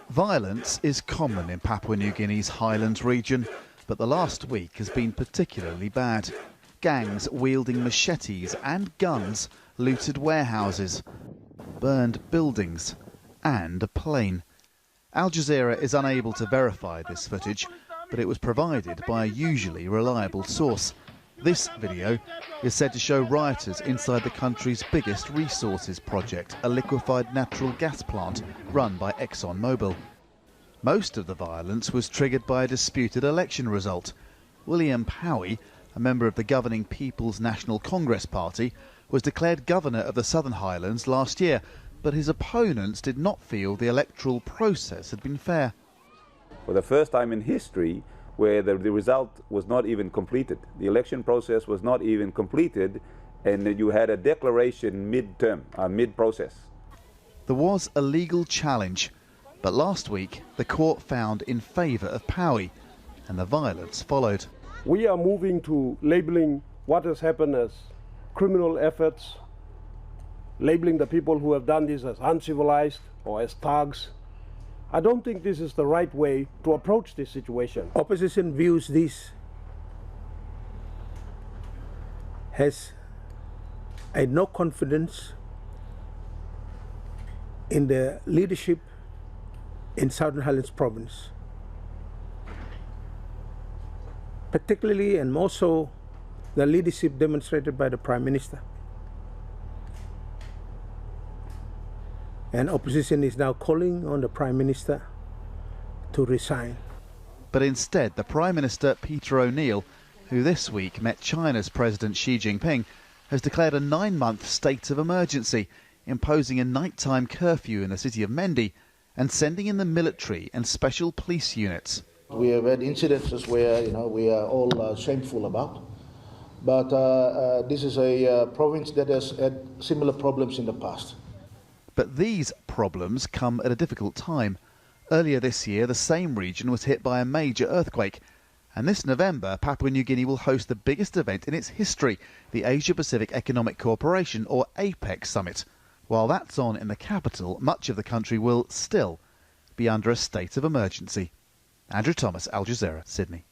Violence is common in Papua New Guinea's Highlands region, but the last week has been particularly bad. Gangs wielding machetes and guns looted warehouses, burned buildings and a plane. Al Jazeera is unable to verify this footage, but it was provided by a usually reliable source. This video is said to show rioters inside the country's biggest resources project, a liquefied natural gas plant run by ExxonMobil. Most of the violence was triggered by a disputed election result. William Powie, a member of the governing People's National Congress Party, was declared governor of the Southern Highlands last year, but his opponents did not feel the electoral process had been fair. For the first time in history, where the result was not even completed. The election process was not even completed, and you had a declaration mid-process. There was a legal challenge, but last week the court found in favour of Powie, and the violence followed. We are moving to labelling what has happened as criminal efforts, labelling the people who have done this as uncivilized or as thugs. I don't think this is the right way to approach this situation. Opposition views this has no confidence in the leadership in Southern Highlands province, particularly and more so the leadership demonstrated by the Prime Minister. And opposition is now calling on the Prime Minister to resign. But instead, the Prime Minister, Peter O'Neill, who this week met China's President Xi Jinping, has declared a 9-month state of emergency, imposing a nighttime curfew in the city of Mendi and sending in the military and special police units. We have had incidences where we are all shameful about, but this is a province that has had similar problems in the past. But these problems come at a difficult time. Earlier this year, the same region was hit by a major earthquake. And this November, Papua New Guinea will host the biggest event in its history, the Asia-Pacific Economic Cooperation, or APEC Summit. While that's on in the capital, much of the country will still be under a state of emergency. Andrew Thomas, Al Jazeera, Sydney.